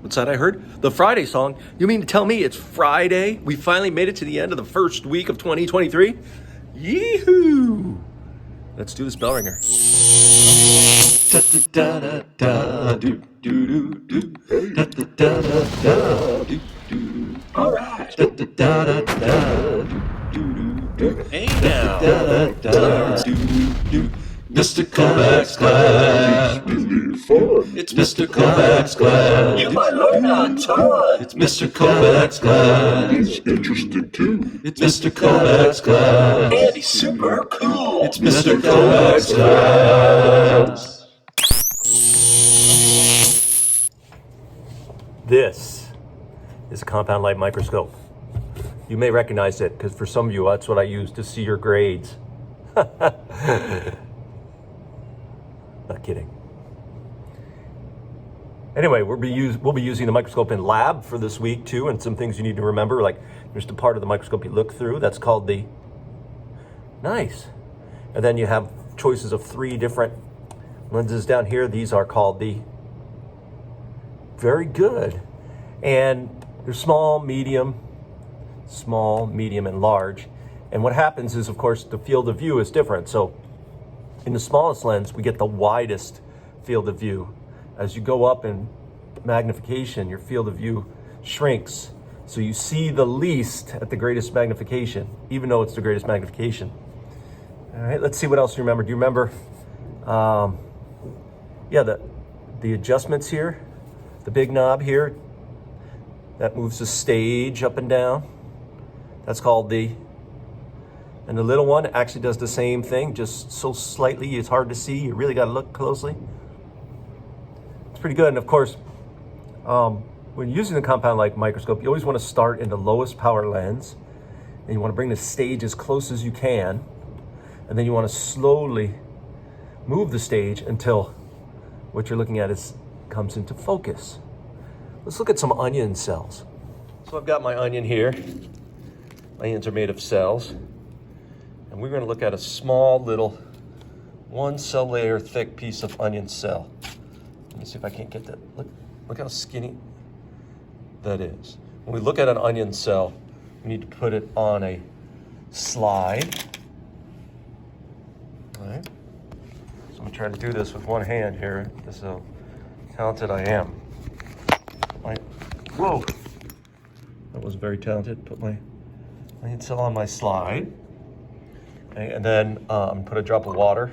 What's that I heard? The Friday song? You mean to tell me it's Friday? We finally made it to the end of the first week of 2023? Yee-hoo! Let's do this Bellringer. All right. Hey now. Mr. Kovacs class. It's Mr. Kovacs class. You might learn a ton. It's Mr. Kovacs class. It's interesting too. It's Mr. Kovacs class. And he's super cool. It's Mr. Kovacs class. This is a compound light microscope. You may recognize it because for some of you, that's what I use to see your grades. Not kidding. Anyway, we'll be using the microscope in lab for this week too, and some things you need to remember, like there's the part of the microscope you look through. That's called the nice. And then you have choices of 3 different lenses down here. These are called the very good. And they're small, medium, and large. And what happens is, of course, the field of view is different. So in the smallest lens, we get the widest field of view. As you go up in magnification, your field of view shrinks. So you see the least at the greatest magnification, even though it's the greatest magnification. All right, let's see what else you remember. Do you remember, the adjustments here? The big knob here, that moves the stage up and down. That's called the, and the little one actually does the same thing, just so slightly it's hard to see. You really got to look closely. It's pretty good. And of course, when using the compound light microscope, you always want to start in the lowest power lens, and you want to bring the stage as close as you can, and then you want to slowly move the stage until what you're looking at comes into focus. Let's look at some onion cells. So I've got my onion here. Onions are made of cells. And we're going to look at a small little 1 cell layer thick piece of onion cell. Let me see if I can't get that. Look how skinny that is. When we look at an onion cell, we need to put it on a slide. All right. So I'm going to try to do this with one hand here. This is how talented I am. Whoa. That was very talented. Put my onion cell on my slide. Okay, and then put a drop of water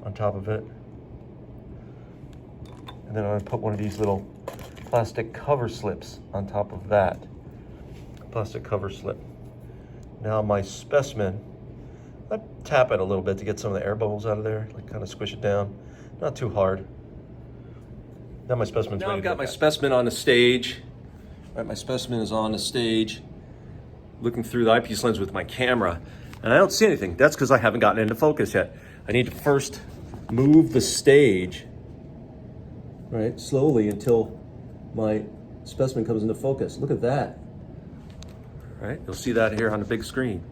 on top of it. And then I'm gonna put one of these little plastic cover slips on top of that. Plastic cover slip. Now my specimen, I tap it a little bit to get some of the air bubbles out of there, like kind of squish it down. Not too hard. Now my specimen's ready. Now I've got my specimen on the stage. Right, my specimen is on the stage, looking through the eyepiece lens with my camera, and I don't see anything. That's because I haven't gotten into focus yet. I need to first move the stage, right, slowly until my specimen comes into focus. Look at that. Right, you'll see that here on the big screen.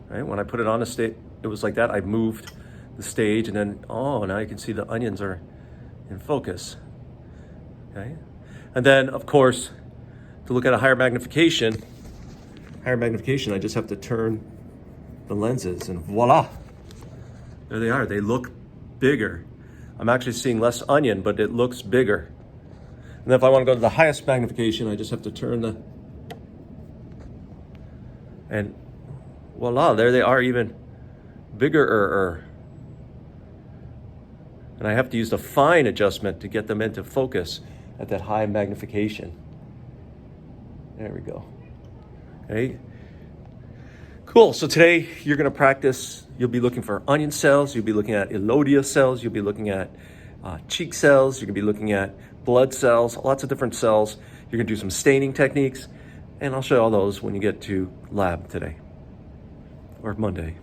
Right, when I put it on the stage, it was like that. I moved the stage, and then now you can see the onions are in focus. Okay, and then of course, to look at a higher magnification, I just have to turn the lenses and voila, there they are. They look bigger. I'm actually seeing less onion, but it looks bigger. And then if I want to go to the highest magnification, I just have to turn and voila, there they are, even bigger. And I have to use the fine adjustment to get them into focus at that high magnification. There we go. Okay. Cool. So today you're going to practice. You'll be looking for onion cells. You'll be looking at elodia cells. You'll be looking at cheek cells. You're going to be looking at blood cells, lots of different cells. You're going to do some staining techniques. And I'll show you all those when you get to lab today or Monday.